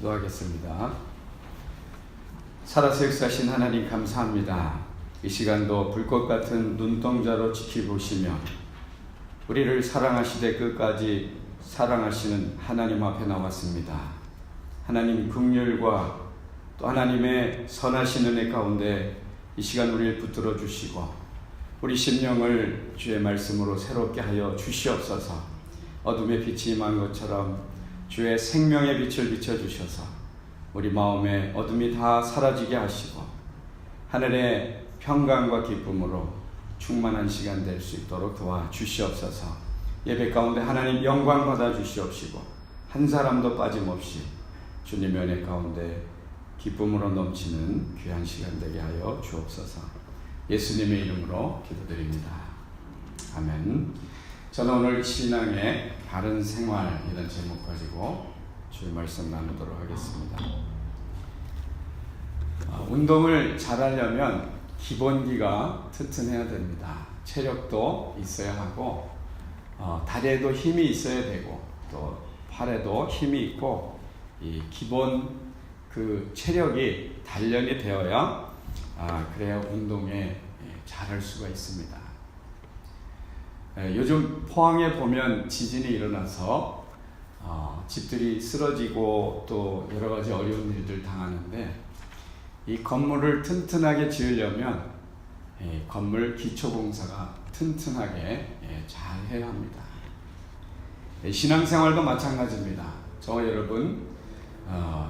기도하겠습니다. 살아서 역사하신 하나님 감사합니다. 이 시간도 불꽃 같은 눈동자로 지켜보시며 우리를 사랑하시되 끝까지 사랑하시는 하나님 앞에 나왔습니다. 하나님 긍휼과 또 하나님의 선하신 은혜 가운데 이 시간 우리를 붙들어 주시고 우리 심령을 주의 말씀으로 새롭게 하여 주시옵소서. 어둠의 빛이 임한 것처럼 주의 생명의 빛을 비춰주셔서 우리 마음의 어둠이 다 사라지게 하시고 하늘의 평강과 기쁨으로 충만한 시간 될 수 있도록 도와주시옵소서. 예배 가운데 하나님 영광 받아 주시옵시고 한 사람도 빠짐없이 주님의 은혜 가운데 기쁨으로 넘치는 귀한 시간 되게 하여 주옵소서. 예수님의 이름으로 기도드립니다. 아멘. 저는 오늘 신앙의 바른 생활 이런 제목 가지고 주의 말씀 나누도록 하겠습니다. 운동을 잘하려면 기본기가 튼튼해야 됩니다. 체력도 있어야 하고 다리에도 힘이 있어야 되고 또 팔에도 힘이 있고 이 기본 그 체력이 단련이 되어야 그래야 운동에 잘할 수가 있습니다. 요즘 포항에 보면 지진이 일어나서 집들이 쓰러지고 또 여러 가지 어려운 일들 당하는데 이 건물을 튼튼하게 지으려면 건물 기초공사가 튼튼하게 잘 해야 합니다. 신앙생활도 마찬가지입니다. 저와 여러분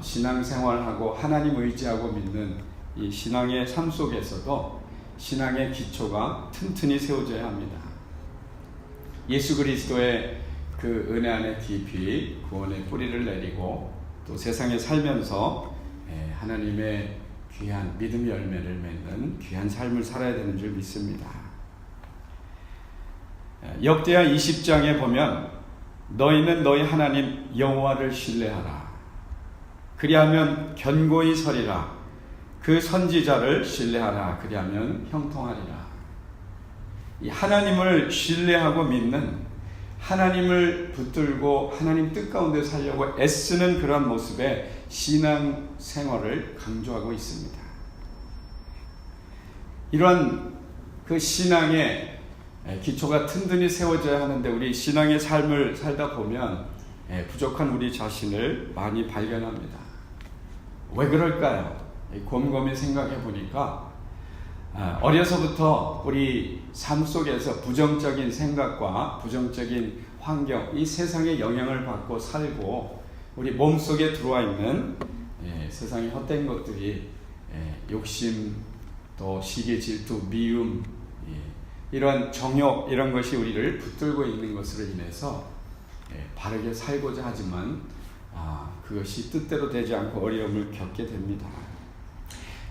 신앙생활하고 하나님 의지하고 믿는 이 신앙의 삶 속에서도 신앙의 기초가 튼튼히 세워져야 합니다. 예수 그리스도의 그 은혜 안에 깊이 구원의 뿌리를 내리고 또 세상에 살면서 하나님의 귀한 믿음의 열매를 맺는 귀한 삶을 살아야 되는 줄 믿습니다. 역대하 20장에 보면 너희는 너희 하나님 여호와를 신뢰하라. 그리하면 견고히 서리라. 그 선지자를 신뢰하라. 그리하면 형통하리라. 이 하나님을 신뢰하고 믿는 하나님을 붙들고 하나님 뜻 가운데 살려고 애쓰는 그런 모습의 신앙 생활을 강조하고 있습니다. 이러한 그 신앙의 기초가 튼튼히 세워져야 하는데 우리 신앙의 삶을 살다 보면 부족한 우리 자신을 많이 발견합니다. 왜 그럴까요? 곰곰이 생각해 보니까 어려서부터 우리 삶 속에서 부정적인 생각과 부정적인 환경, 이 세상의 영향을 받고 살고 우리 몸속에 들어와 있는 세상의 헛된 것들이 욕심, 또 시기, 질투, 미움, 이러한 정욕 이런 것이 우리를 붙들고 있는 것으로 인해서 바르게 살고자 하지만 그것이 뜻대로 되지 않고 어려움을 겪게 됩니다.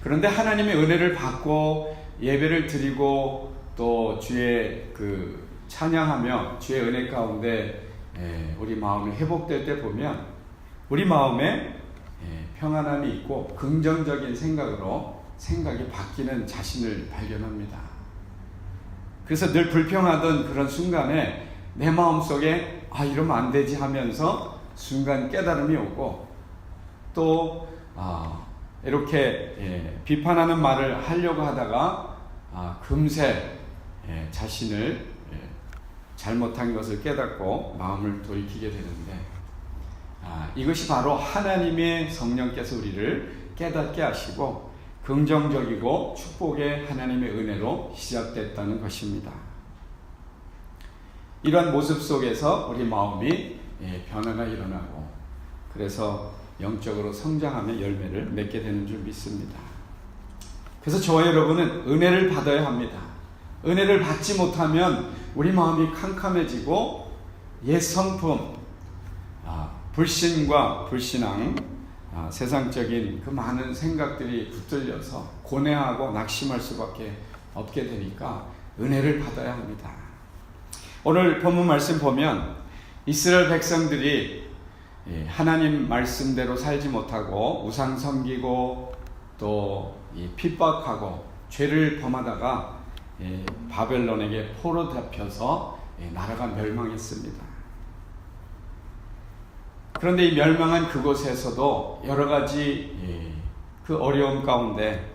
그런데 하나님의 은혜를 받고 예배를 드리고 또 주의 그 찬양하며 주의 은혜 가운데 우리 마음이 회복될 때 보면 우리 마음에 평안함이 있고 긍정적인 생각으로 생각이 바뀌는 자신을 발견합니다. 그래서 늘 불평하던 그런 순간에 내 마음속에 이러면 안 되지 하면서 순간 깨달음이 오고 또 이렇게 비판하는 말을 하려고 하다가 금세 자신을 잘못한 것을 깨닫고 마음을 돌이키게 되는데 이것이 바로 하나님의 성령께서 우리를 깨닫게 하시고 긍정적이고 축복의 하나님의 은혜로 시작됐다는 것입니다. 이러한 모습 속에서 우리 마음이 변화가 일어나고 그래서 영적으로 성장하며 열매를 맺게 되는 줄 믿습니다. 그래서 저와 여러분은 은혜를 받아야 합니다. 은혜를 받지 못하면 우리 마음이 캄캄해지고 옛 성품, 불신과 불신앙, 세상적인 그 많은 생각들이 붙들려서 고뇌하고 낙심할 수밖에 없게 되니까 은혜를 받아야 합니다. 오늘 본문 말씀 보면 이스라엘 백성들이 하나님 말씀대로 살지 못하고 우상 섬기고 또 핍박하고 죄를 범하다가 바벨론에게 포로 잡혀서 나라가 멸망했습니다. 그런데 이 멸망한 그곳에서도 여러 가지 그 어려움 가운데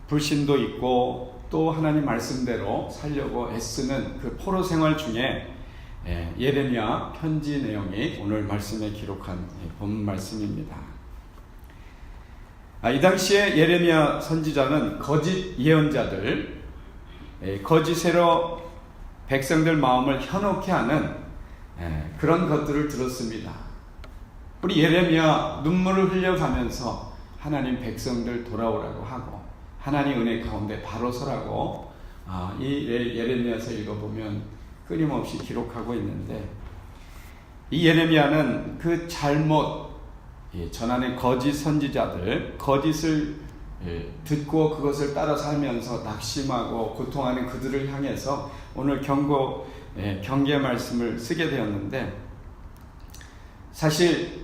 불신도 있고 또 하나님 말씀대로 살려고 애쓰는 그 포로 생활 중에 예레미야 편지 내용이 오늘 말씀에 기록한 본 말씀입니다. 이 당시에 예레미야 선지자는 거짓 예언자들, 거짓으로 백성들 마음을 현혹해 하는 그런 것들을 들었습니다. 우리 예레미야 눈물을 흘려가면서 하나님 백성들 돌아오라고 하고 하나님 은혜 가운데 바로 서라고 이 예레미야서 읽어보면 끊임없이 기록하고 있는데, 이 예레미야는 그 잘못 전하는 거짓 선지자들, 거짓을 듣고 그것을 따라 살면서 낙심하고 고통하는 그들을 향해서 오늘 경계 말씀을 쓰게 되었는데, 사실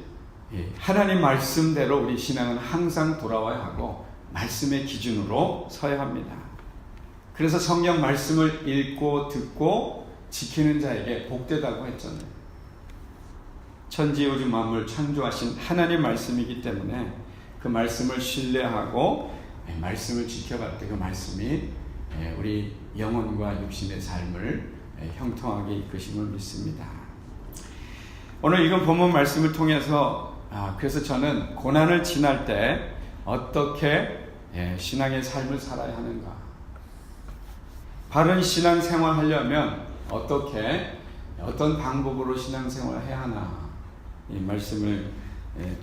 하나님 말씀대로 우리 신앙은 항상 돌아와야 하고 말씀의 기준으로 서야 합니다. 그래서 성경 말씀을 읽고 듣고 지키는 자에게 복되다고 했잖아요. 천지 우주 만물 창조하신 하나님 말씀이기 때문에 그 말씀을 신뢰하고 말씀을 지켜갈 때 그 말씀이 우리 영혼과 육신의 삶을 형통하게 이끄심을 믿습니다. 오늘 읽은 본문 말씀을 통해서 그래서 저는 고난을 지날 때 어떻게 신앙의 삶을 살아야 하는가, 바른 신앙생활 하려면 어떤 방법으로 신앙생활을 해야 하나, 이 말씀을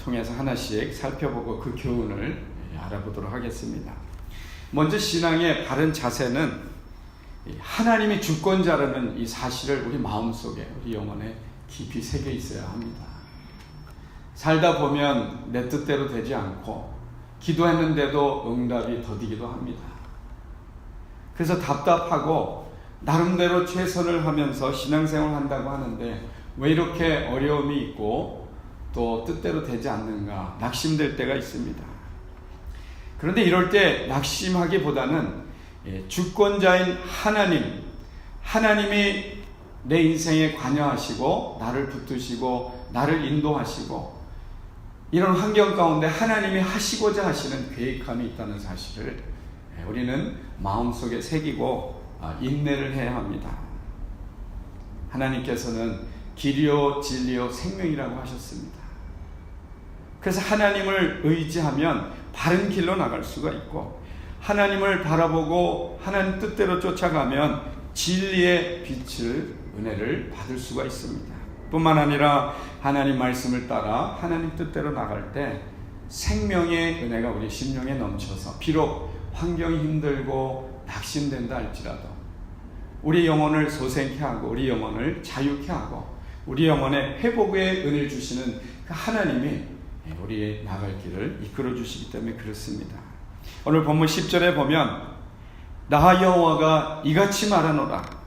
통해서 하나씩 살펴보고 그 교훈을 알아보도록 하겠습니다. 먼저 신앙의 바른 자세는 하나님이 주권자라는 이 사실을 우리 마음속에, 우리 영혼에 깊이 새겨 있어야 합니다. 살다 보면 내 뜻대로 되지 않고 기도했는데도 응답이 더디기도 합니다. 그래서 답답하고 나름대로 최선을 하면서 신앙생활을 한다고 하는데 왜 이렇게 어려움이 있고 또 뜻대로 되지 않는가 낙심될 때가 있습니다. 그런데 이럴 때 낙심하기보다는 주권자인 하나님이 내 인생에 관여하시고 나를 붙드시고 나를 인도하시고 이런 환경 가운데 하나님이 하시고자 하시는 계획함이 있다는 사실을 우리는 마음속에 새기고 인내를 해야 합니다. 하나님께서는 길이요 진리요 생명이라고 하셨습니다. 그래서 하나님을 의지하면 바른 길로 나갈 수가 있고, 하나님을 바라보고 하나님 뜻대로 쫓아가면 진리의 빛을, 은혜를 받을 수가 있습니다. 뿐만 아니라 하나님 말씀을 따라 하나님 뜻대로 나갈 때 생명의 은혜가 우리 심령에 넘쳐서 비록 환경이 힘들고 낙심된다 할지라도 우리 영혼을 소생케 하고 우리 영혼을 자유케 하고 우리 영혼에 회복의 은혜를 주시는 그 하나님이 우리의 나갈 길을 이끌어 주시기 때문에 그렇습니다. 오늘 본문 10절에 보면 나 여호와가 이같이 말하노라.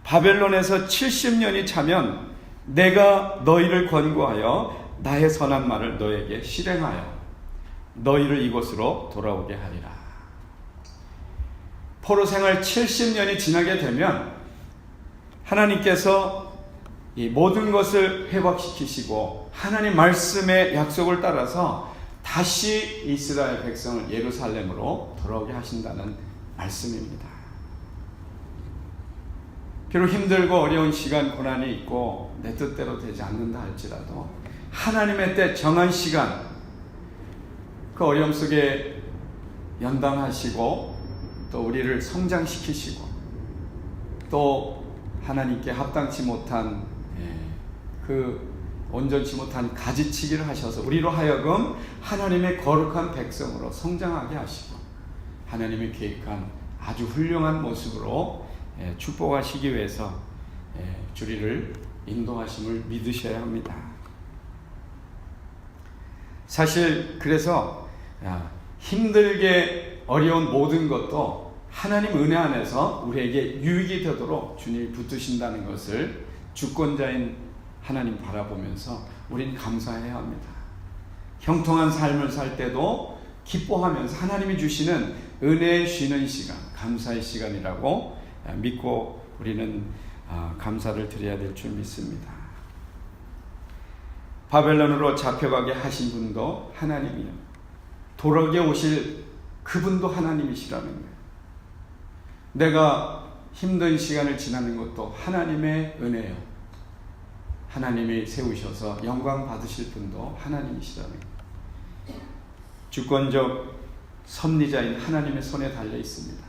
바벨론에서 70년이 차면 내가 너희를 권고하여 나의 선한 말을 너에게 실행하여 너희를 이곳으로 돌아오게 하리라. 포로 생활 70년이 지나게 되면 하나님께서 이 모든 것을 회복시키시고 하나님 말씀의 약속을 따라서 다시 이스라엘 백성을 예루살렘으로 돌아오게 하신다는 말씀입니다. 비록 힘들고 어려운 시간, 고난이 있고 내 뜻대로 되지 않는다 할지라도 하나님의 때 정한 시간, 그 어려움 속에 연단하시고 또 우리를 성장시키시고 또 하나님께 합당치 못한 그 온전치 못한 가지치기를 하셔서 우리로 하여금 하나님의 거룩한 백성으로 성장하게 하시고 하나님의 계획한 아주 훌륭한 모습으로 축복하시기 위해서 주리를 인도하심을 믿으셔야 합니다. 사실 그래서 힘들게 어려운 모든 것도 하나님 은혜 안에서 우리에게 유익이 되도록 주님이 붙드신다는 것을 주권자인 하나님 바라보면서 우린 감사해야 합니다. 형통한 삶을 살 때도 기뻐하면서 하나님이 주시는 은혜에 쉬는 시간, 감사의 시간이라고 믿고 우리는 감사를 드려야 될 줄 믿습니다. 바벨론으로 잡혀가게 하신 분도 하나님이요, 돌아오게 오실 그분도 하나님이시라는 거예요. 내가 힘든 시간을 지나는 것도 하나님의 은혜요, 하나님이 세우셔서 영광 받으실 분도 하나님이시라는 거예요. 주권적 섭리자인 하나님의 손에 달려 있습니다.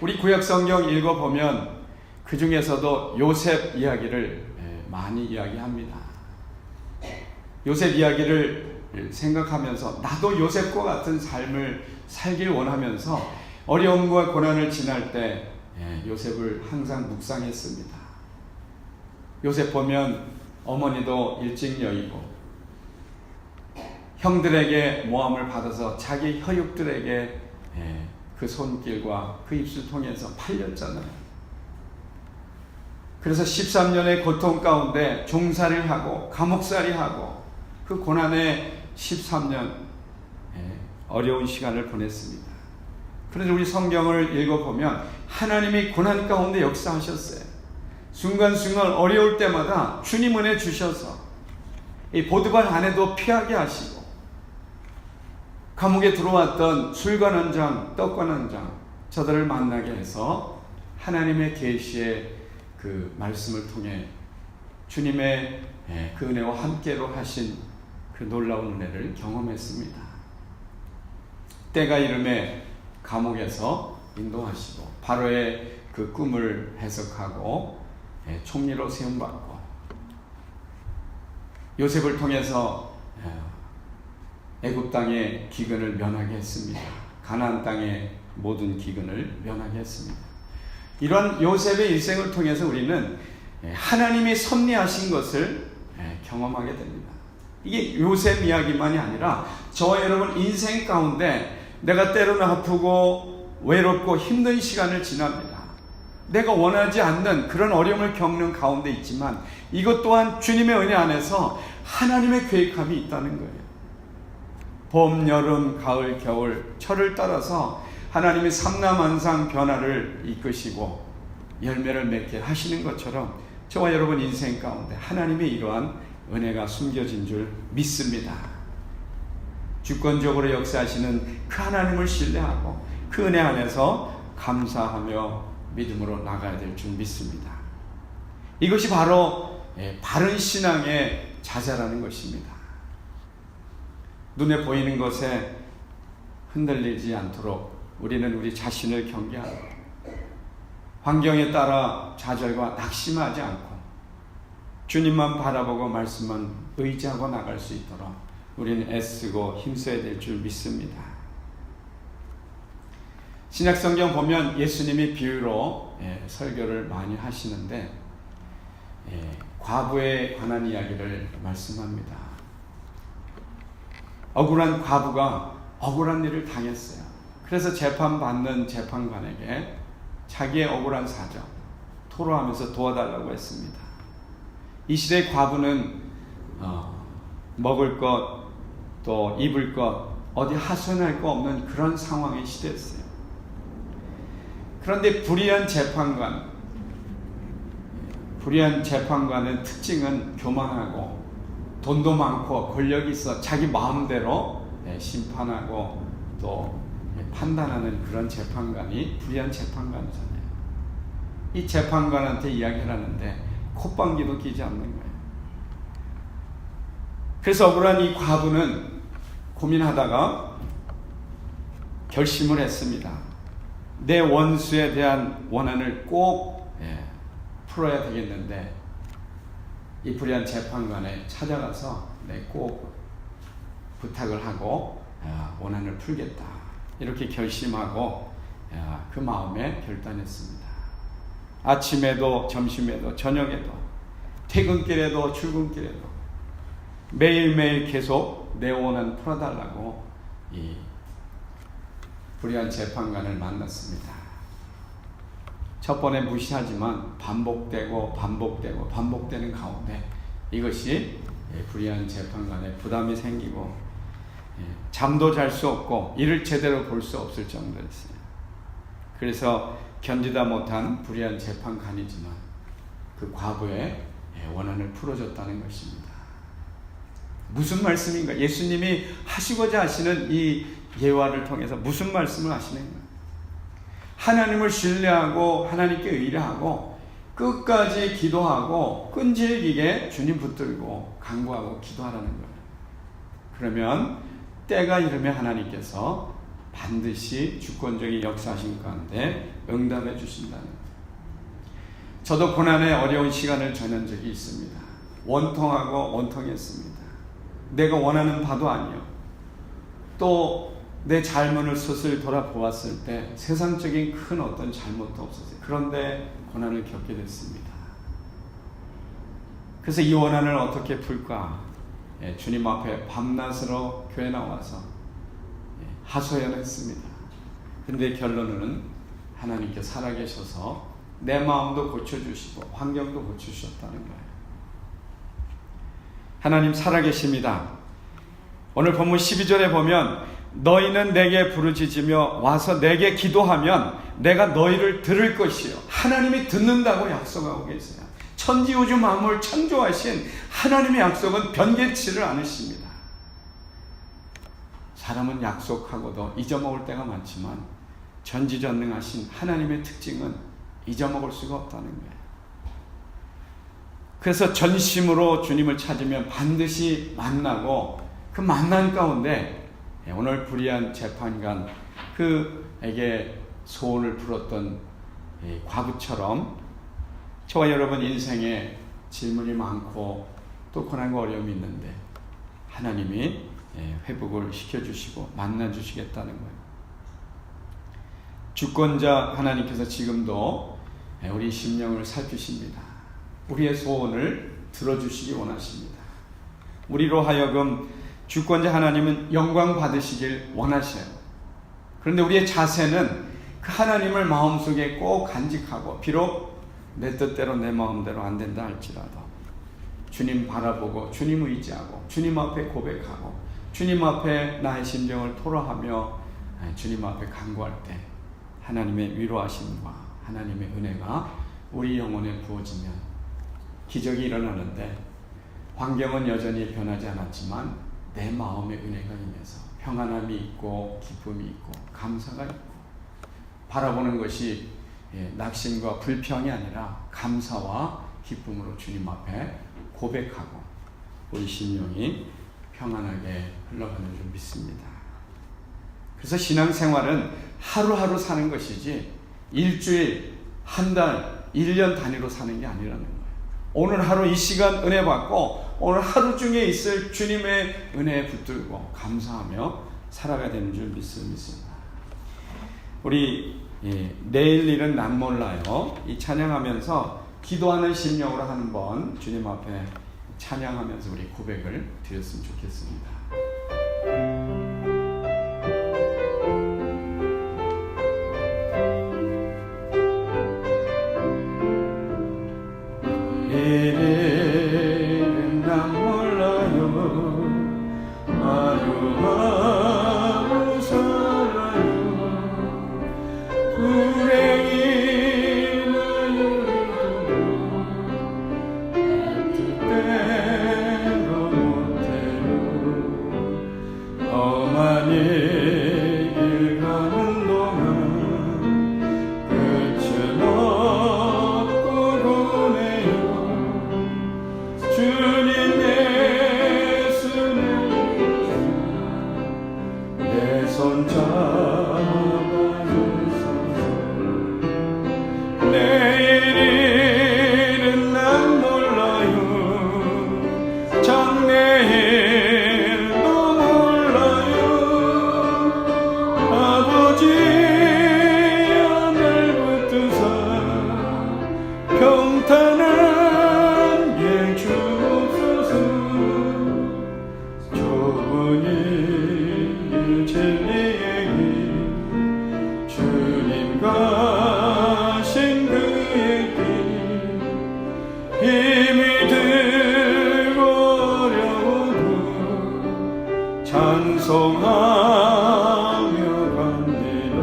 우리 구약 성경 읽어보면 그 중에서도 요셉 이야기를 많이 이야기합니다. 요셉 이야기를 생각하면서 나도 요셉과 같은 삶을 살길 원하면서 어려움과 고난을 지날 때 요셉을 항상 묵상했습니다. 요셉 보면 어머니도 일찍 여의고 형들에게 모함을 받아서 자기 혈육들에게 그 손길과 그 입술 통해서 팔렸잖아요. 그래서 13년의 고통 가운데 종살이를 하고 감옥살이 하고 그 고난의 13년 어려운 시간을 보냈습니다. 그런데 우리 성경을 읽어보면 하나님이 고난 가운데 역사하셨어요. 순간순간 어려울 때마다 주님 은혜 주셔서 이 보드발 안에도 피하게 하시고 감옥에 들어왔던 술관원장, 떡관원장 저들을 만나게 해서 하나님의 계시의 그 말씀을 통해 주님의 그 은혜와 함께로 하신 그 놀라운 은혜를 경험했습니다. 때가 이름에 감옥에서 인도하시고 바로의 그 꿈을 해석하고 총리로 세움받고 요셉을 통해서 애굽 땅의 기근을 면하게 했습니다. 가나안 땅의 모든 기근을 면하게 했습니다. 이런 요셉의 일생을 통해서 우리는 하나님이 섭리하신 것을 경험하게 됩니다. 이게 요셉 이야기만이 아니라 저와 여러분 인생 가운데 내가 때로는 아프고 외롭고 힘든 시간을 지납니다. 내가 원하지 않는 그런 어려움을 겪는 가운데 있지만 이것 또한 주님의 은혜 안에서 하나님의 계획함이 있다는 거예요. 봄, 여름, 가을, 겨울, 철을 따라서 하나님이 삼라만상 변화를 이끄시고 열매를 맺게 하시는 것처럼 저와 여러분 인생 가운데 하나님의 이러한 은혜가 숨겨진 줄 믿습니다. 주권적으로 역사하시는 그 하나님을 신뢰하고 그 은혜 안에서 감사하며 믿음으로 나가야 될 줄 믿습니다. 이것이 바로 바른 신앙의 자세라는 것입니다. 눈에 보이는 것에 흔들리지 않도록 우리는 우리 자신을 경계하고 환경에 따라 좌절과 낙심하지 않고 주님만 바라보고 말씀만 의지하고 나갈 수 있도록 우리는 애쓰고 힘써야 될 줄 믿습니다. 신약성경 보면 예수님이 비유로 설교를 많이 하시는데 과부에 관한 이야기를 말씀합니다. 억울한 과부가 억울한 일을 당했어요. 그래서 재판받는 재판관에게 자기의 억울한 사정 토로하면서 도와달라고 했습니다. 이 시대의 과부는 먹을 것 또 입을 것 어디 하소연할 거 없는 그런 상황의 시대였어요. 그런데 불의한 재판관의 특징은 교만하고 돈도 많고 권력이 있어 자기 마음대로 심판하고 또 판단하는 그런 재판관이 불의한 재판관이잖아요. 이 재판관한테 이야기를 하는데 콧방귀도 끼지 않는 거예요. 그래서 억울한 이 과부는 고민하다가 결심을 했습니다. 내 원수에 대한 원한을 꼭 풀어야 되겠는데 이 불의한 재판관에 찾아가서 꼭 부탁을 하고 원한을 풀겠다 이렇게 결심하고 그 마음에 결단했습니다. 아침에도 점심에도 저녁에도 퇴근길에도 출근길에도 매일매일 계속 내 원한 풀어달라고 이 불의한 재판관을 만났습니다. 첫 번에 무시하지만 반복되는 가운데 이것이 불의한 재판관에 부담이 생기고 잠도 잘 수 없고 일을 제대로 볼 수 없을 정도였어요. 그래서 견디다 못한 불의한 재판관이지만 그 과부의 원한을 풀어줬다는 것입니다. 무슨 말씀인가? 예수님이 하시고자 하시는 이 예화를 통해서 무슨 말씀을 하시는가? 하나님을 신뢰하고 하나님께 의뢰하고 끝까지 기도하고 끈질기게 주님 붙들고 간구하고 기도하라는 거예요. 그러면 때가 이르면 하나님께서 반드시 주권적인 역사하신 가운데 응답해 주신다는 거예요. 저도 고난의 어려운 시간을 전한 적이 있습니다. 원통하고 원통했습니다. 내가 원하는 바도 아니요. 또 내 잘못을 스스로 돌아보았을 때 세상적인 큰 어떤 잘못도 없었어요. 그런데 고난을 겪게 됐습니다. 그래서 이 원한을 어떻게 풀까? 주님 앞에 밤낮으로 교회 나와서 하소연했습니다. 근데 결론은 하나님께 살아계셔서 내 마음도 고쳐주시고 환경도 고쳐주셨다는 거예요. 하나님 살아계십니다. 오늘 본문 12절에 보면 너희는 내게 부르짖으며 와서 내게 기도하면 내가 너희를 들을 것이요. 하나님이 듣는다고 약속하고 계세요. 천지우주 만물 창조하신 하나님의 약속은 변개치를 않으십니다. 사람은 약속하고도 잊어먹을 때가 많지만 전지전능하신 하나님의 특징은 잊어먹을 수가 없다는 거예요. 그래서 전심으로 주님을 찾으면 반드시 만나고 그 만난 가운데 오늘 불의한 재판관 그에게 소원을 풀었던 과부처럼 저와 여러분 인생에 질문이 많고 또 고난과 어려움이 있는데 하나님이 회복을 시켜주시고 만나주시겠다는 거예요. 주권자 하나님께서 지금도 우리 심령을 살피십니다. 우리의 소원을 들어주시기 원하십니다. 우리로 하여금 주권자 하나님은 영광 받으시길 원하셔요. 그런데 우리의 자세는 그 하나님을 마음속에 꼭 간직하고 비록 내 뜻대로 내 마음대로 안 된다 할지라도 주님 바라보고 주님 의지하고 주님 앞에 고백하고 주님 앞에 나의 심정을 토로하며 주님 앞에 간구할 때 하나님의 위로하심과 하나님의 은혜가 우리 영혼에 부어지면 기적이 일어나는데 환경은 여전히 변하지 않았지만 내 마음의 은혜가 임해서 평안함이 있고 기쁨이 있고 감사가 있고 바라보는 것이 낙심과 불평이 아니라 감사와 기쁨으로 주님 앞에 고백하고 우리 심령이 평안하게 흘러가는 줄 믿습니다. 그래서 신앙생활은 하루하루 사는 것이지 일주일, 한 달, 1년 단위로 사는 게 아니라는 거예요. 오늘 하루 이 시간 은혜 받고 오늘 하루 중에 있을 주님의 은혜에 붙들고 감사하며 살아가야 되는 줄 믿습니다. 우리 내일 일은 난 몰라요. 이 찬양하면서 기도하는 심령으로 한번 주님 앞에 찬양하면서 우리 고백을 드렸으면 좋겠습니다. 내일은 난 몰라요. 하루하루 살아요. 불행이는 뜻대로 못해요. 험한 길 가는 동안 끝은 없고 보내요. 주님 내 손을 내 손 잡아주소서. 내일은 난 몰라요. 장래일도 몰라요. 아버지 하늘 붙드사 평탄한 길 주옵소서. 좁은 일 진리의 길 주님과 신 그의 길 힘이 들고 어려워도 찬송하며 갑니다.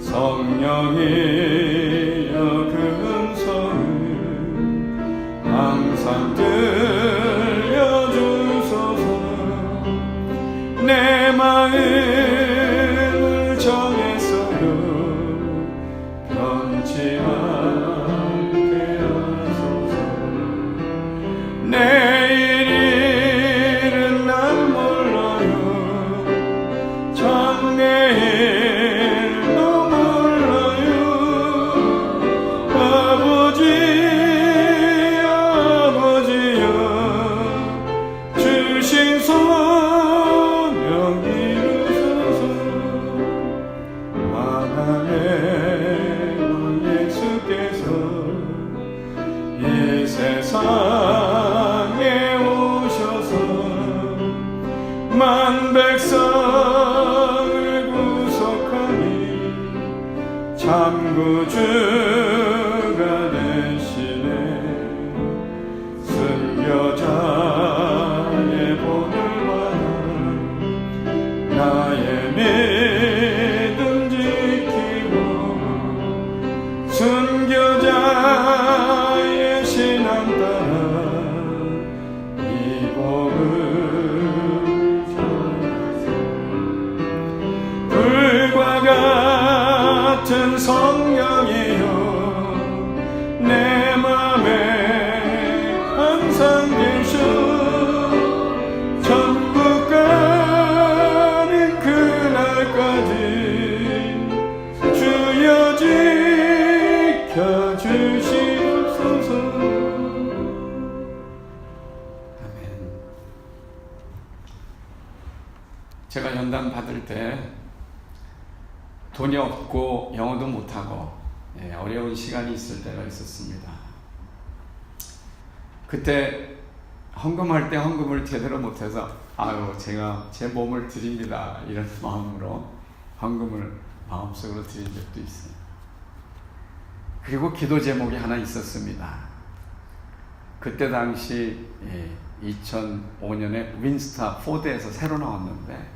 성령이여 그 음성을 항상 들려주소서. 소명 이루소서. 만왕의 왕 예수께서 이 세상에 오셔서 만 백성을 구속하니 참 구주가 되시네. 순교자의 본을 받아 나의 믿음 지키고 순교자의 신앙 따라 이 복을 전하세. 불과 같은 성령이여 내 맘에 항상 계셔. 천국 가는 그날까지 주여 지켜주시옵소서. 아멘. 제가 연단 받을 때 돈이 없고 영어도 못하고 어려운 시간이 있을 때가 있었습니다. 그때 헌금할 때 헌금을 제대로 못해서 제가 제 몸을 드립니다 이런 마음으로 헌금을 마음속으로 드린 적도 있어요. 그리고 기도 제목이 하나 있었습니다. 그때 당시 2005년에 윈스타 포드에서 새로 나왔는데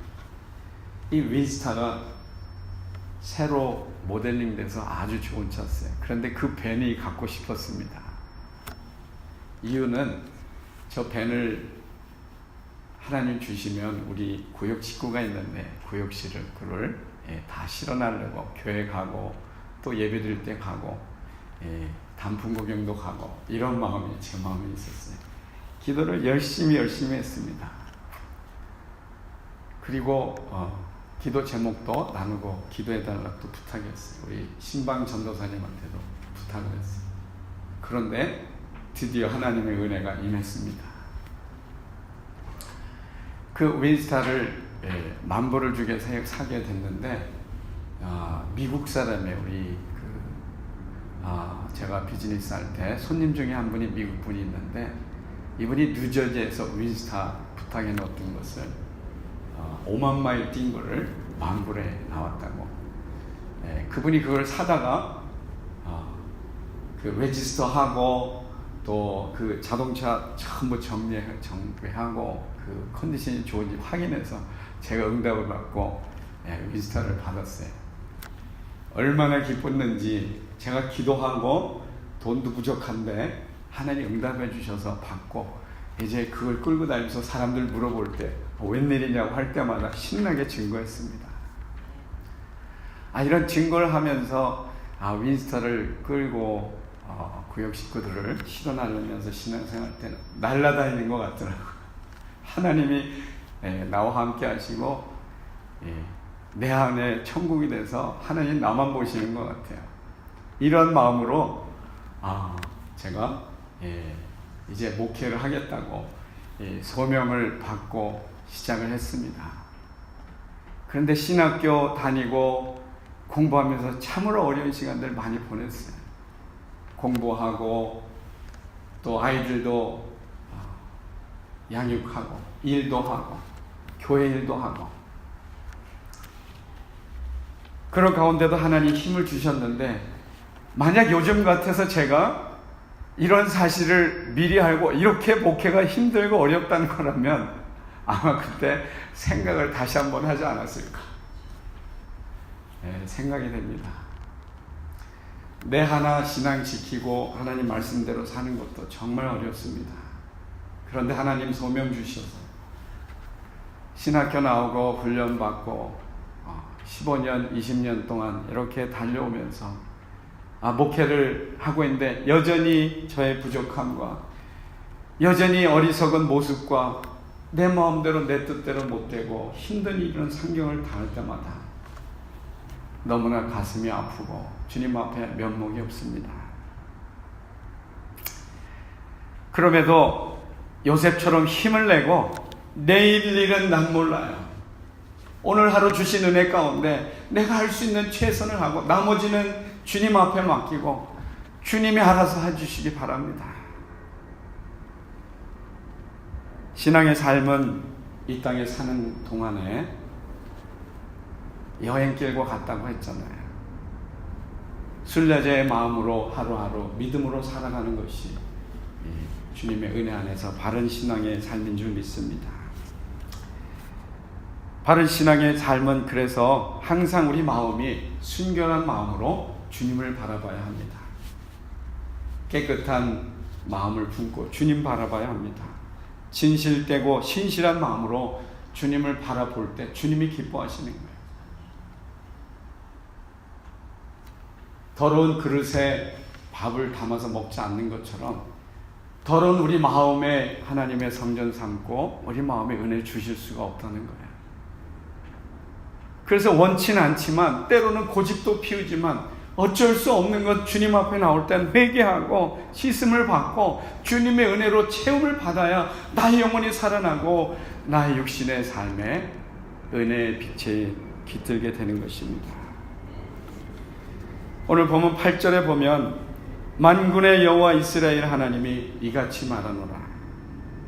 이 윈스타가 새로 모델링 돼서 아주 좋은 차였어요. 그런데 그 밴이 갖고 싶었습니다. 이유는 저 밴을 하나님 주시면 우리 구역 식구가 있는데 구역실을 그걸 다 실어나려고 교회 가고 또 예배 드릴 때 가고 단풍 구경도 가고 이런 마음이 제 마음에 있었어요. 기도를 열심히 했습니다. 그리고 기도 제목도 나누고 기도해달라고 또 부탁했어요. 우리 신방 전도사님한테도 부탁을 했어요. 그런데 드디어 하나님의 은혜가 임했습니다. 그 윈스타를 만불을 주게 사게 됐는데 미국 사람의 우리 제가 비즈니스 할 때 손님 중에 한 분이 미국 분이 있는데 이분이 뉴저지에서 윈스타 부탁해 놓았던 것을 5만 마일 뛴 거를 만불에 나왔다고. 그분이 그걸 사다가 그 레지스터하고 또 그 자동차 전부 정비하고 그 컨디션이 좋은지 확인해서 제가 응답을 받고 윈스타를 받았어요. 얼마나 기뻤는지. 제가 기도하고 돈도 부족한데 하나님 응답해 주셔서 받고 이제 그걸 끌고 다니면서 사람들 물어볼 때 웬일이냐고 할 때마다 신나게 증거했습니다. 이런 증거를 하면서 윈스타를 끌고 구역 식구들을 실어나르면서 신앙생활 때는 날아다니는 것 같더라고요. 하나님이 나와 함께 하시고 내 안에 천국이 돼서 하나님 나만 보시는 것 같아요. 이런 마음으로 제가 이제 목회를 하겠다고 소명을 받고 시작을 했습니다. 그런데 신학교 다니고 공부하면서 참으로 어려운 시간들 많이 보냈어요. 공부하고 또 아이들도 양육하고 일도 하고 교회 일도 하고 그런 가운데도 하나님 힘을 주셨는데 만약 요즘 같아서 제가 이런 사실을 미리 알고 이렇게 목회가 힘들고 어렵다는 거라면 아마 그때 생각을 다시 한번 하지 않았을까 생각이 됩니다. 내 하나 신앙 지키고 하나님 말씀대로 사는 것도 정말 어렵습니다. 그런데 하나님 소명 주셔서 신학교 나오고 훈련받고 15년, 20년 동안 이렇게 달려오면서 목회를 하고 있는데 여전히 저의 부족함과 여전히 어리석은 모습과 내 마음대로 내 뜻대로 못되고 힘든 이런 상경을 당할 때마다 너무나 가슴이 아프고 주님 앞에 면목이 없습니다. 그럼에도 요셉처럼 힘을 내고 내일 일은 난 몰라요. 오늘 하루 주신 은혜 가운데 내가 할 수 있는 최선을 하고 나머지는 주님 앞에 맡기고 주님이 알아서 해주시기 바랍니다. 신앙의 삶은 이 땅에 사는 동안에 여행길과 같다고 했잖아요. 순례자의 마음으로 하루하루 믿음으로 살아가는 것이 주님의 은혜 안에서 바른 신앙의 삶인 줄 믿습니다. 바른 신앙의 삶은 그래서 항상 우리 마음이 순결한 마음으로 주님을 바라봐야 합니다. 깨끗한 마음을 품고 주님 바라봐야 합니다. 진실되고 신실한 마음으로 주님을 바라볼 때 주님이 기뻐하시는 거예요. 더러운 그릇에 밥을 담아서 먹지 않는 것처럼 더러운 우리 마음에 하나님의 성전 삼고 우리 마음에 은혜 주실 수가 없다는 거예요. 그래서 원치는 않지만 때로는 고집도 피우지만 어쩔 수 없는 것 주님 앞에 나올 땐 회개하고 씻음을 받고 주님의 은혜로 채움을 받아야 나의 영혼이 살아나고 나의 육신의 삶에 은혜의 빛이 깃들게 되는 것입니다. 오늘 보면 8절에 보면 만군의 여호와 이스라엘 하나님이 이같이 말하노라.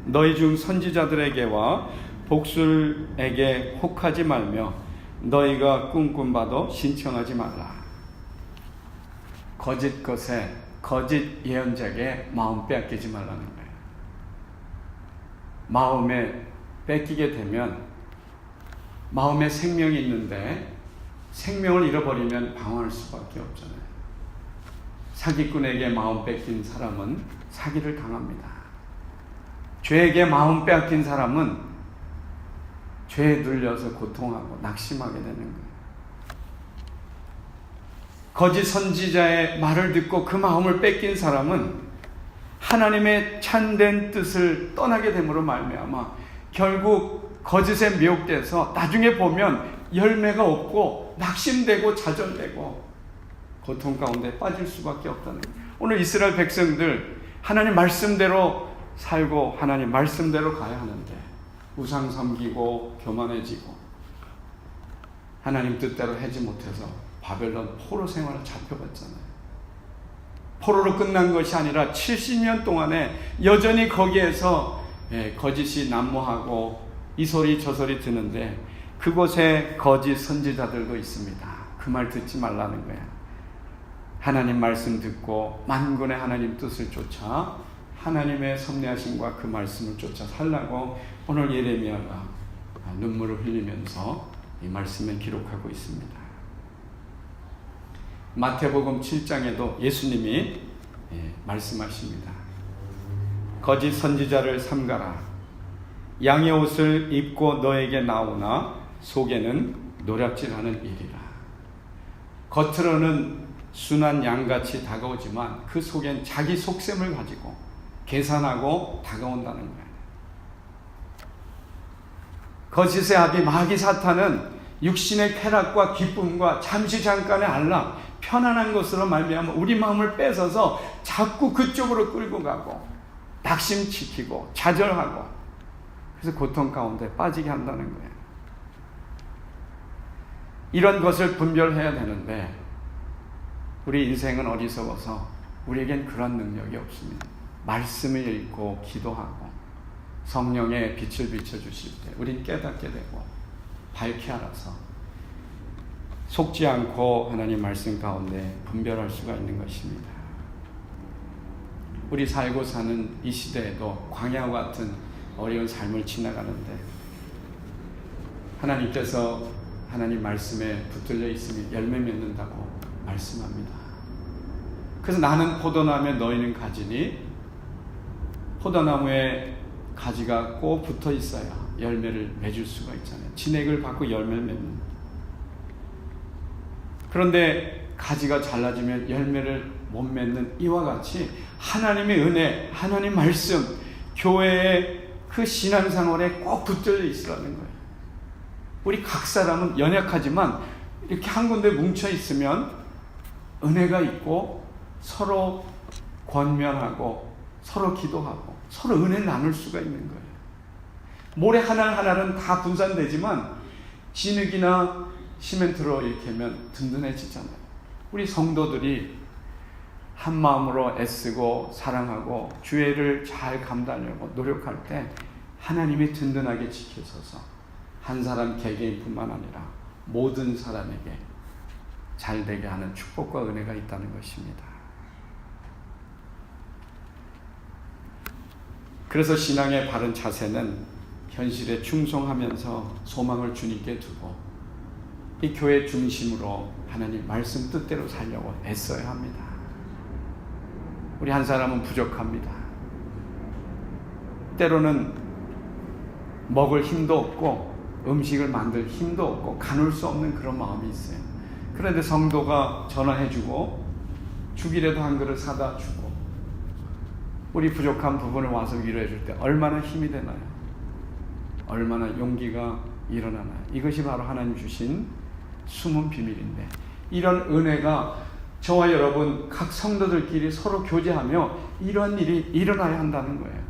너희 중 선지자들에게와 복술에게 혹하지 말며 너희가 꿈꾼바도 신청하지 말라. 거짓 것에 거짓 예언자에게 마음 빼앗기지 말라는 거예요. 마음에 뺏기게 되면 마음에 생명이 있는데 생명을 잃어버리면 방황할 수밖에 없잖아요. 사기꾼에게 마음 뺏긴 사람은 사기를 당합니다. 죄에게 마음 빼앗긴 사람은 죄에 눌려서 고통하고 낙심하게 되는 거예요. 거짓 선지자의 말을 듣고 그 마음을 뺏긴 사람은 하나님의 참된 뜻을 떠나게 됨으로 말미암아 결국 거짓에 미혹돼서 나중에 보면 열매가 없고 낙심되고 좌절되고 고통 가운데 빠질 수밖에 없다는 거예요. 오늘 이스라엘 백성들 하나님 말씀대로 살고 하나님 말씀대로 가야 하는데 우상 섬기고 교만해지고 하나님 뜻대로 하지 못해서 바벨론 포로 생활을 잡혀갔잖아요. 포로로 끝난 것이 아니라 70년 동안에 여전히 거기에서 거짓이 난무하고 이 소리 저 소리 드는데 그곳에 거짓 선지자들도 있습니다. 그 말 듣지 말라는 거야. 하나님 말씀 듣고 만군의 하나님 뜻을 쫓아 하나님의 섭리하심과 그 말씀을 쫓아 살라고 오늘 예레미야가 눈물을 흘리면서 이 말씀을 기록하고 있습니다. 마태복음 7장에도 예수님이 말씀하십니다. 거짓 선지자를 삼가라. 양의 옷을 입고 너에게 나오나 속에는 노략질하는 일이라. 겉으로는 순한 양같이 다가오지만 그 속엔 자기 속셈을 가지고 계산하고 다가온다는 거예요. 거짓의 아비 마귀 사탄은 육신의 쾌락과 기쁨과 잠시 잠깐의 안락, 편안한 것으로 말미암아 우리 마음을 뺏어서 자꾸 그쪽으로 끌고 가고 낙심시키고 좌절하고 그래서 고통 가운데 빠지게 한다는 거예요. 이런 것을 분별해야 되는데 우리 인생은 어리석어서 우리에겐 그런 능력이 없습니다. 말씀을 읽고 기도하고 성령의 빛을 비춰주실 때 우린 깨닫게 되고 밝게 알아서 속지 않고 하나님 말씀 가운데 분별할 수가 있는 것입니다. 우리 살고 사는 이 시대에도 광야와 같은 어려운 삶을 지나가는데 하나님께서 하나님 말씀에 붙들려 있으면 열매 맺는다고 말씀합니다. 그래서 나는 포도나무에 너희는 가지니 포도나무에 가지가 꼭 붙어 있어야 열매를 맺을 수가 있잖아요. 진액을 받고 열매를 맺는. 그런데 가지가 잘라지면 열매를 못 맺는 이와 같이 하나님의 은혜, 하나님 말씀, 교회의 그 신앙생활에 꼭 붙들려 있으라는 거예요. 우리 각 사람은 연약하지만 이렇게 한 군데 뭉쳐 있으면 은혜가 있고 서로 권면하고 서로 기도하고 서로 은혜 나눌 수가 있는 거예요. 모래 하나하나는 다 분산되지만 진흙이나 시멘트로 이렇게 하면 든든해지잖아요. 우리 성도들이 한 마음으로 애쓰고 사랑하고 주의를 잘 감당하려고 노력할 때 하나님이 든든하게 지켜서서 한 사람 개개인뿐만 아니라 모든 사람에게 잘 되게 하는 축복과 은혜가 있다는 것입니다. 그래서 신앙의 바른 자세는 현실에 충성하면서 소망을 주님께 두고 이 교회 중심으로 하나님 말씀 뜻대로 살려고 애써야 합니다. 우리 한 사람은 부족합니다. 때로는 먹을 힘도 없고 음식을 만들 힘도 없고 가눌 수 없는 그런 마음이 있어요. 그런데 성도가 전화해주고 죽이라도 한 그릇 사다 주고 우리 부족한 부분을 와서 위로해줄 때 얼마나 힘이 되나요? 얼마나 용기가 일어나나요? 이것이 바로 하나님 주신 숨은 비밀인데, 이런 은혜가 저와 여러분 각 성도들끼리 서로 교제하며 이런 일이 일어나야 한다는 거예요.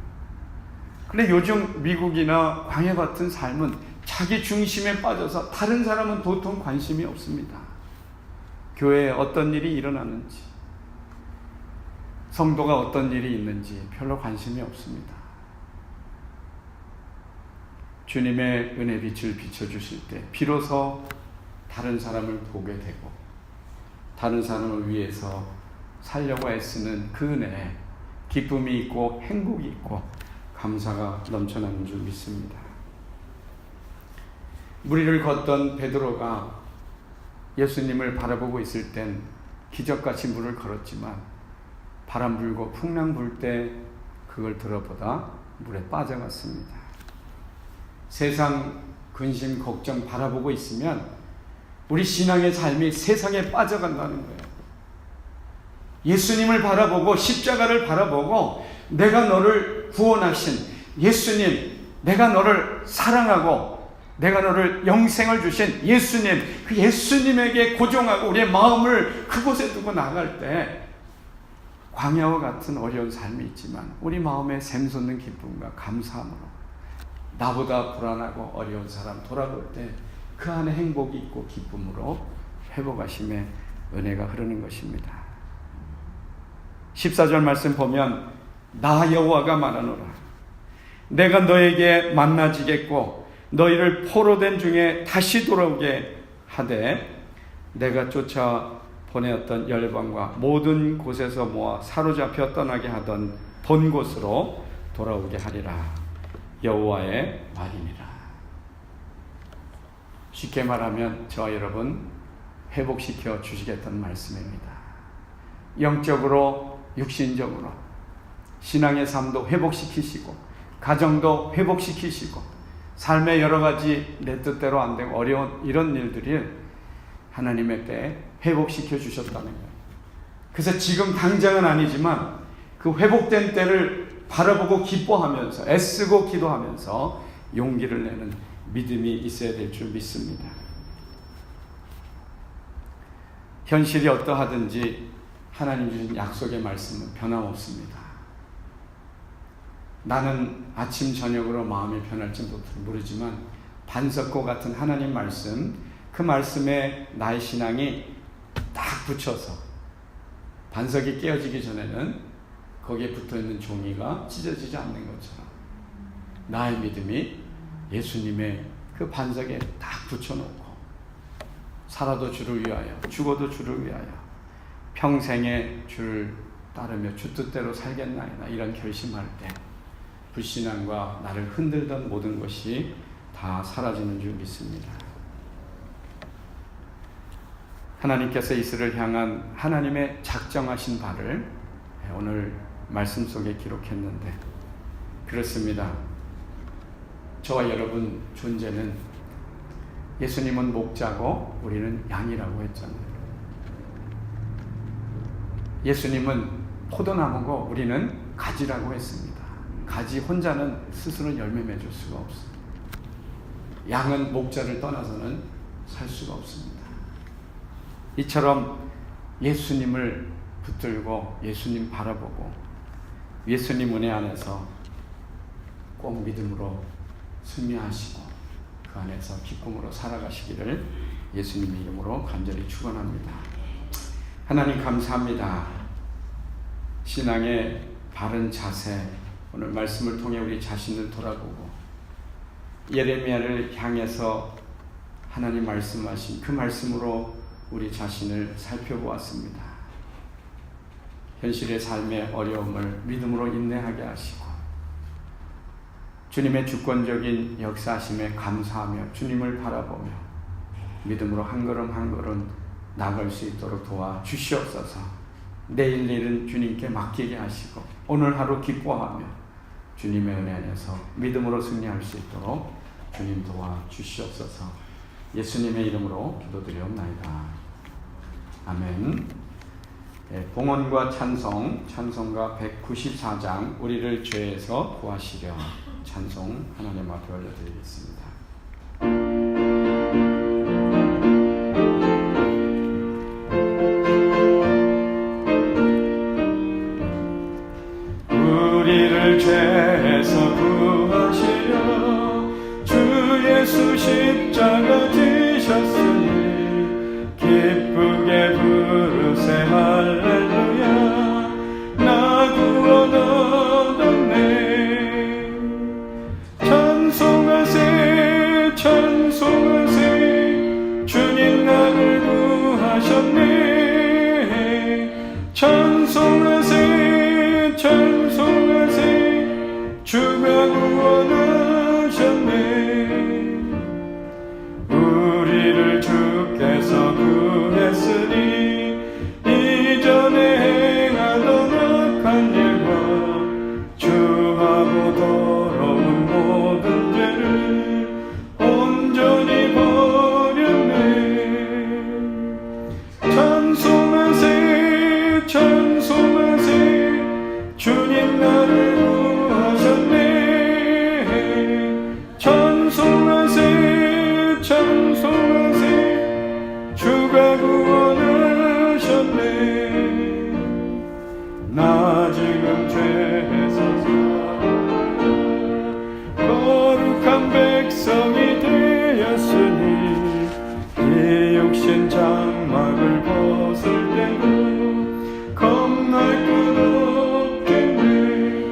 근데 요즘 미국이나 광야 같은 삶은 자기 중심에 빠져서 다른 사람은 도통 관심이 없습니다. 교회에 어떤 일이 일어나는지, 성도가 어떤 일이 있는지 별로 관심이 없습니다. 주님의 은혜 빛을 비춰주실 때 비로소 다른 사람을 보게 되고 다른 사람을 위해서 살려고 애쓰는 그 은혜에 기쁨이 있고 행복이 있고 감사가 넘쳐나는 줄 믿습니다. 무리를 걷던 베드로가 예수님을 바라보고 있을 땐 기적같이 물을 걸었지만 바람 불고 풍랑 불 때 그걸 들어보다 물에 빠져갔습니다. 세상 근심 걱정 바라보고 있으면 우리 신앙의 삶이 세상에 빠져간다는 거예요. 예수님을 바라보고 십자가를 바라보고 내가 너를 구원하신 예수님, 내가 너를 사랑하고 내가 너를 영생을 주신 예수님, 그 예수님에게 고정하고 우리의 마음을 그곳에 두고 나갈 때 광야와 같은 어려운 삶이 있지만 우리 마음에 샘솟는 기쁨과 감사함으로 나보다 불안하고 어려운 사람 돌아볼 때 그 안에 행복이 있고 기쁨으로 회복하심의 은혜가 흐르는 것입니다. 14절 말씀 보면 나 여호와가 말하노라. 내가 너에게 만나지겠고 너희를 포로된 중에 다시 돌아오게 하되 내가 쫓아 보내었던 열방과 모든 곳에서 모아 사로잡혀 떠나게 하던 본 곳으로 돌아오게 하리라. 여호와의 말이니라. 쉽게 말하면 저와 여러분 회복시켜 주시겠다는 말씀입니다. 영적으로 육신적으로 신앙의 삶도 회복시키시고 가정도 회복시키시고 삶의 여러 가지 내 뜻대로 안 되고 어려운 이런 일들이 하나님의 때에 회복시켜 주셨다는 거예요. 그래서 지금 당장은 아니지만 그 회복된 때를 바라보고 기뻐하면서 애쓰고 기도하면서 용기를 내는 믿음이 있어야 될 줄 믿습니다. 현실이 어떠하든지 하나님 주신 약속의 말씀은 변함없습니다. 나는 아침 저녁으로 마음이 변할지 모르지만 반석고 같은 하나님 말씀, 그 말씀에 나의 신앙이 딱 붙여서 반석이 깨어지기 전에는 거기에 붙어있는 종이가 찢어지지 않는 것처럼 나의 믿음이 예수님의 그 반석에 딱 붙여놓고 살아도 주를 위하여 죽어도 주를 위하여 평생에 주를 따르며 주 뜻대로 살겠나이다 이런 결심할 때 불신앙과 나를 흔들던 모든 것이 다 사라지는 줄 믿습니다. 하나님께서 이스라엘을 향한 하나님의 작정하신 바를 오늘 말씀 속에 기록했는데 그렇습니다. 저와 여러분 존재는 예수님은 목자고 우리는 양이라고 했잖아요. 예수님은 포도나무고 우리는 가지라고 했습니다. 가지 혼자는 스스로 열매 맺을 수가 없습니다. 양은 목자를 떠나서는 살 수가 없습니다. 이처럼 예수님을 붙들고 예수님 바라보고 예수님 은혜 안에서 꼭 믿음으로 승리하시고 그 안에서 기쁨으로 살아가시기를 예수님의 이름으로 간절히 축원합니다. 하나님 감사합니다. 신앙의 바른 자세, 오늘 말씀을 통해 우리 자신을 돌아보고 예레미야를 향해서 하나님 말씀하신 그 말씀으로 우리 자신을 살펴보았습니다. 현실의 삶의 어려움을 믿음으로 인내하게 하시고 주님의 주권적인 역사하심에 감사하며 주님을 바라보며 믿음으로 한 걸음 한 걸음 나아갈 수 있도록 도와주시옵소서. 내일 일은 주님께 맡기게 하시고 오늘 하루 기뻐하며 주님의 은혜 안에서 믿음으로 승리할 수 있도록 주님 도와주시옵소서. 예수님의 이름으로 기도드리옵나이다. 아멘. 봉헌과 찬송가 194장 우리를 죄에서 구하시려 찬송 하나님 앞에 올려드리겠습니다. 우리를 죄에서 구하시려 주 예수 십자가 지셨으니 기쁘게 부르세 할렐루야. 나 구원 얻었네. 찬송하세 찬송하세 주님 나를 구하셨네. 찬송하세 찬송하세 주가 구원하셨네. 우리를 주께서 구했으니 이전에 행하던 악한 일과 주하고 더러운 모든 죄를 온전히 버렸네. 찬송하세 찬송하세 주님 나를 구하셨네. 찬송하세 찬송하세 주가 구원하셨네. 나 지금 죄에서 살아 거룩한 백성이 되었으니 이 육신 장막을 벗을 때도 겁날 것 없겠네.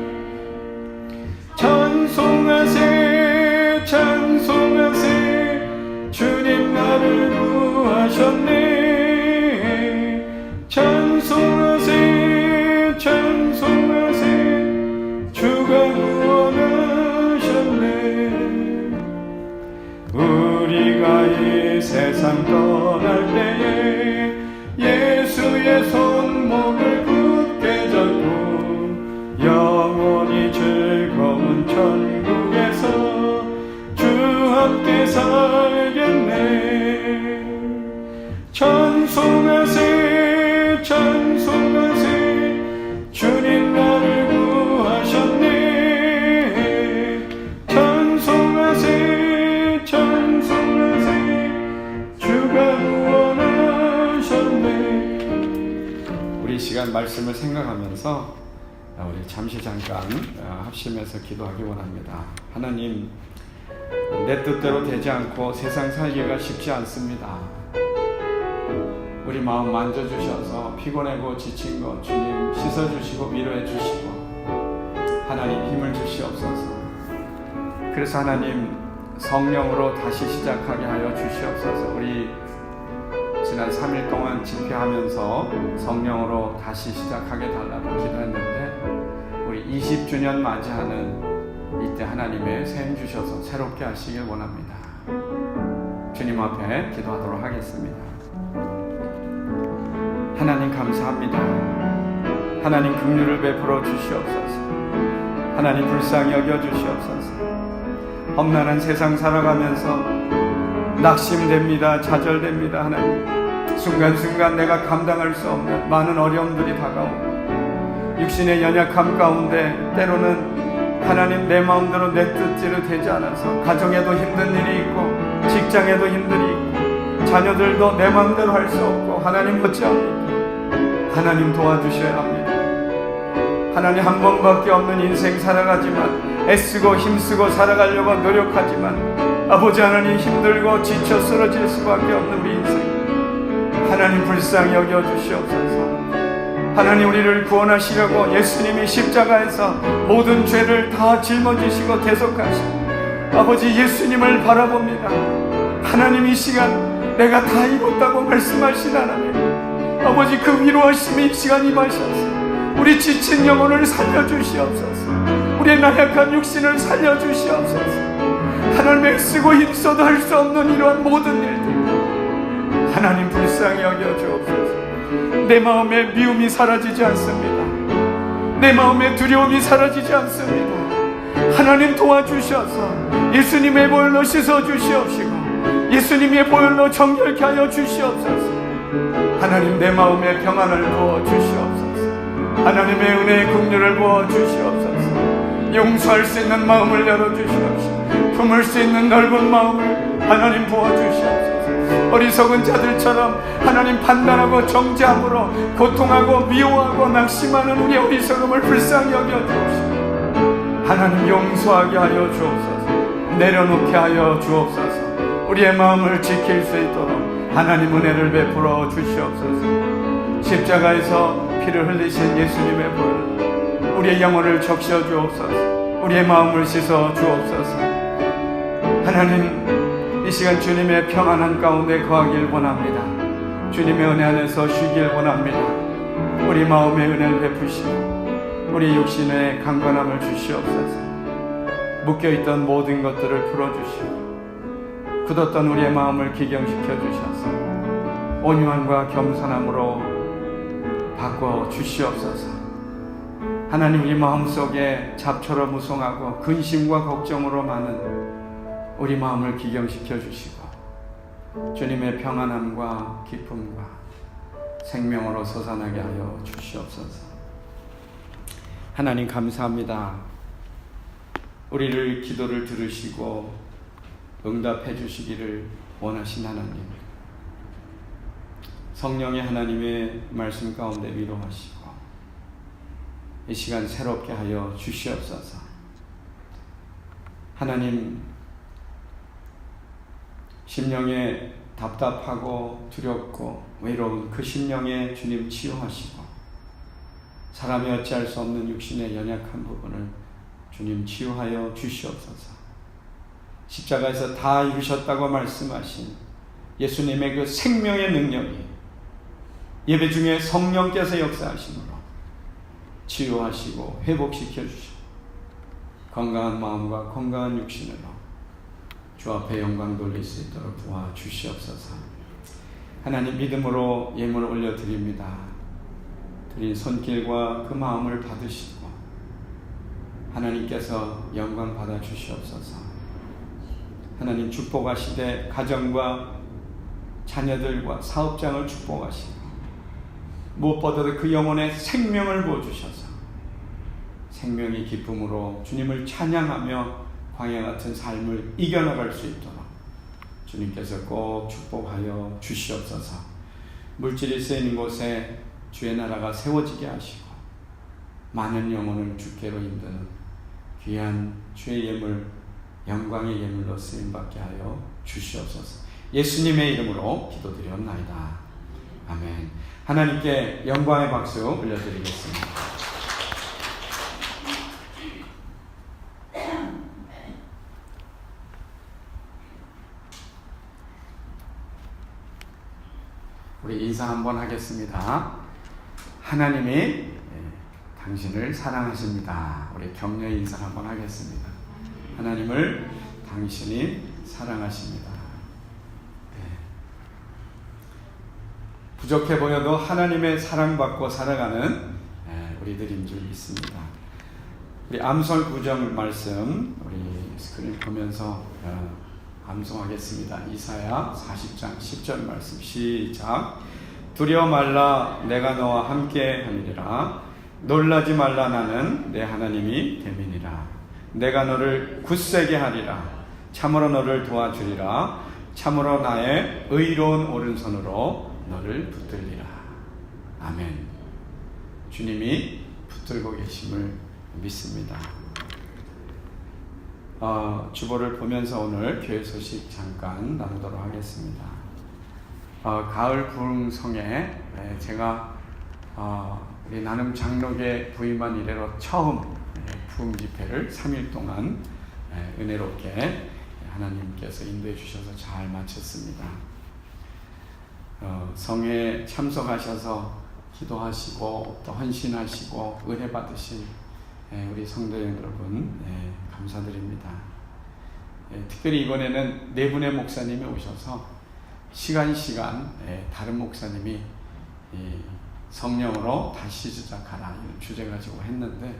찬송하세 찬송하세 주님 나를 구하셨네. 찬송하세 찬송하세 주가 구원하셨네. 우리가 이 세상 떠날 때에 예수의 손목을 굳게 잡고 영원히 즐거운 천국에서 주 함께 살겠네. 찬송하세 찬송하세 주님 나를 구하셨네. 찬송하세 찬송하세 주가 구원하셨네. 우리 시간 말씀을 생각하면서 우리 잠시 잠깐 합심해서 기도하기 원합니다. 하나님, 내 뜻대로 되지 않고 세상 살기가 쉽지 않습니다. 우리 마음 만져주셔서 피곤하고 지친 것 주님 씻어주시고 위로해 주시고 하나님 힘을 주시옵소서. 그래서 하나님 성령으로 다시 시작하게 하여 주시옵소서. 우리 지난 3일 동안 집회하면서 성령으로 다시 시작하게 달라고 기도했는데 우리 20주년 맞이하는 이때 하나님의 샘 주셔서 새롭게 하시길 원합니다. 주님 앞에 기도하도록 하겠습니다. 하나님 감사합니다. 하나님 긍휼을 베풀어 주시옵소서. 하나님 불쌍히 여겨 주시옵소서. 험난한 세상 살아가면서 낙심됩니다. 좌절됩니다. 하나님 순간순간 내가 감당할 수 없는 많은 어려움들이 다가오고 육신의 연약함 가운데 때로는 하나님 내 마음대로 내 뜻대로 되지 않아서 가정에도 힘든 일이 있고 직장에도 힘든 일이 있고 자녀들도 내 마음대로 할 수 없고 하나님 어찌합니까? 하나님 도와주셔야 합니다. 하나님 한 번밖에 없는 인생 살아가지만, 애쓰고 힘쓰고 살아가려고 노력하지만 아버지 하나님 힘들고 지쳐 쓰러질 수밖에 없는 우리 인생 하나님 불쌍히 여겨주시옵소서. 하나님 우리를 구원하시려고 예수님이 십자가에서 모든 죄를 다 짊어지시고 대속하시고 아버지 예수님을 바라봅니다. 하나님 이 시간 내가 다 이뤘다고 말씀하신 하나님, 아버지 그 위로하심이 이 시간 임하셔서 우리 지친 영혼을 살려주시옵소서. 우리의 나약한 육신을 살려주시옵소서. 하나님 애쓰고 힘써도 할 수 없는 이러한 모든 일들 하나님 불쌍히 여겨주옵소서. 내 마음에 미움이 사라지지 않습니다. 내 마음에 두려움이 사라지지 않습니다. 하나님 도와주셔서 예수님의 보혈로 씻어주시옵시고 예수님의 보혈로 정결케 하여 주시옵소서. 하나님 내 마음에 평안을 부어주시옵소서. 하나님의 은혜의 긍휼을 부어주시옵소서. 용서할 수 있는 마음을 열어주시옵시고 품을 수 있는 넓은 마음을 하나님 부어주시옵소서. 어리석은 자들처럼 하나님 판단하고 정죄함으로 고통하고 미워하고 낙심하는 우리 어리석음을 불쌍히 여겨주옵시고 하나님 용서하게 하여 주옵소서. 내려놓게 하여 주옵소서. 우리의 마음을 지킬 수 있도록 하나님 은혜를 베풀어 주시옵소서. 십자가에서 피를 흘리신 예수님의 보혈 우리의 영혼을 적셔 주옵소서. 우리의 마음을 씻어 주옵소서. 하나님 이 시간 주님의 평안한 가운데 거하길 원합니다. 주님의 은혜 안에서 쉬길 원합니다. 우리 마음의 은혜를 베푸시고 우리 육신의 강건함을 주시옵소서. 묶여있던 모든 것들을 풀어주시고 굳었던 우리의 마음을 기경시켜 주셔서 온유함과 겸손함으로 바꿔 주시옵소서. 하나님 우리 마음속에 잡초로 무성하고 근심과 걱정으로 많은 우리 마음을 기경시켜 주시고 주님의 평안함과 기쁨과 생명으로 솟아나게 하여 주시옵소서. 하나님 감사합니다. 우리를 기도를 들으시고 응답해 주시기를 원하신 하나님, 성령의 하나님의 말씀 가운데 위로하시고 이 시간 새롭게 하여 주시옵소서. 하나님 심령에 답답하고 두렵고 외로운 그 심령에 주님 치유하시고 사람이 어찌할 수 없는 육신의 연약한 부분을 주님 치유하여 주시옵소서. 십자가에서 다 이루셨다고 말씀하신 예수님의 그 생명의 능력이 예배 중에 성령께서 역사하심으로 치유하시고 회복시켜 주시고 건강한 마음과 건강한 육신으로 주 앞에 영광 돌릴 수 있도록 도와주시옵소서. 하나님 믿음으로 예물을 올려드립니다. 드린 손길과 그 마음을 받으시고 하나님께서 영광 받아 주시옵소서. 하나님 축복하시되 가정과 자녀들과 사업장을 축복하시고 무엇보다도 그 영혼에 생명을 부어주셔서 생명의 기쁨으로 주님을 찬양하며 광야 같은 삶을 이겨나갈 수 있도록 주님께서 꼭 축복하여 주시옵소서. 물질이 쓰이는 곳에 주의 나라가 세워지게 하시고 많은 영혼을 주께로 인도는 귀한 주의 예물, 영광의 예물로 쓰임받게 하여 주시옵소서. 예수님의 이름으로 기도드렸나이다. 아멘. 하나님께 영광의 박수 올려드리겠습니다. 우리 인사 한번 하겠습니다. 하나님이 당신을 사랑하십니다. 우리 격려 인사 한번 하겠습니다. 하나님을 당신이 사랑하십니다. 부족해 보여도 하나님의 사랑받고 살아가는 우리들인 줄 믿습니다. 우리 암송 구절 말씀 우리 스크린 보면서 암송하겠습니다. 이사야 40장 10절 말씀 시작. 두려워 말라 내가 너와 함께 하니라. 놀라지 말라 나는 내 하나님이 됨이니라. 내가 너를 굳세게 하리라. 참으로 너를 도와주리라. 참으로 나의 의로운 오른손으로 너를 붙들리라. 아멘. 주님이 붙들고 계심을 믿습니다. 주보를 보면서 오늘 교회 소식 잠깐 나누도록 하겠습니다. 가을 부흥성에 제가 우리 나눔 장로계 부임한 이래로 처음 부흥 집회를 3일 동안 은혜롭게 하나님께서 인도해 주셔서 잘 마쳤습니다. 성회에 참석하셔서 기도하시고 또 헌신하시고 은혜 받으신 우리 성도 여러분 감사드립니다. 특별히 이번에는 네 분의 목사님이 오셔서 시간 다른 목사님이 성령으로 다시 시작하라 이런 주제 가지고 했는데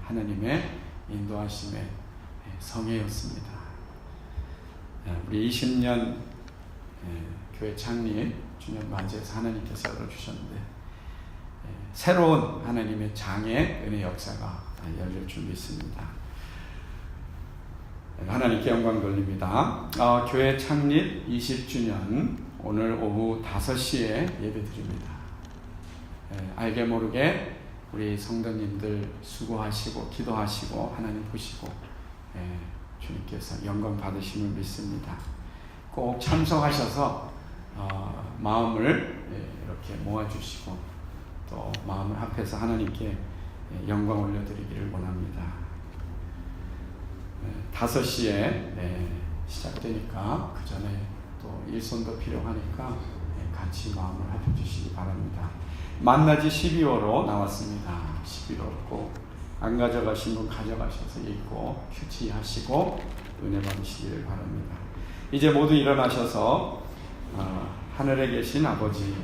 하나님의 인도하심의 성회였습니다. 우리 20년 교회 창립 주년 맞이해서 하나님께서 열어주셨는데 새로운 하나님의 장의 은혜 역사가 열릴 줄 믿습니다. 하나님께 영광 돌립니다. 교회 창립 20주년 오늘 오후 5시에 예배 드립니다. 알게 모르게 우리 성도님들 수고하시고 기도하시고 하나님 보시고 주님께서 영광 받으심을 믿습니다. 꼭 참석하셔서 마음을 이렇게 모아주시고 또 마음을 합해서 하나님께 영광 올려드리기를 원합니다. 5시에 시작되니까 그 전에 또 일손도 필요하니까 같이 마음을 합해주시기 바랍니다. 만나지 12호로 나왔습니다. 11호 꼭 안 가져가신 분 가져가셔서 읽고 휴지하시고 은혜 받으시기를 바랍니다. 이제 모두 일어나셔서 하늘에 계신 아버지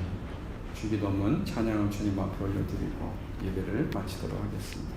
주기도문 찬양을 주님 앞에 올려드리고 예배를 마치도록 하겠습니다.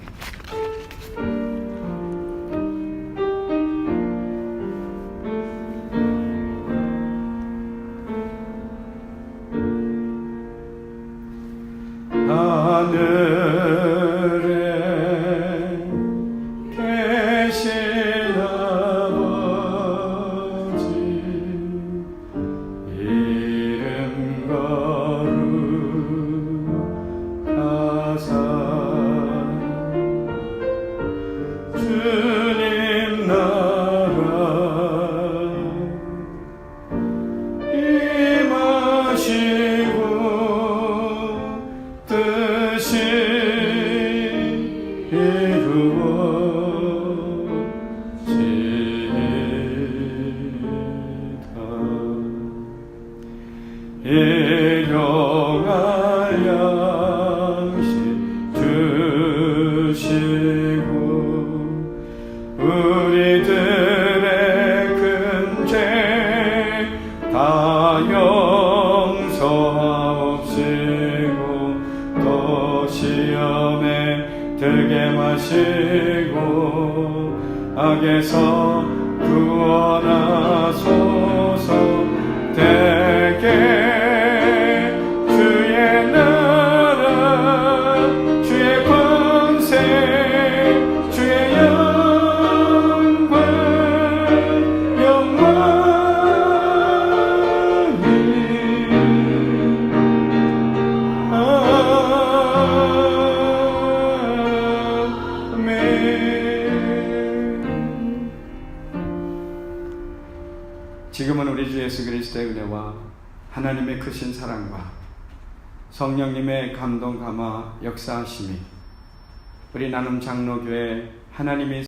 악에서 구원하소서. 대개 주의 나라 주의 권세 주의 영광 영원히 지금은 우리 주 예수 그리스도의 은혜와 하나님의 크신 사랑과 성령님의 감동 감화 역사하심이 우리 나눔 장로교회 하나님의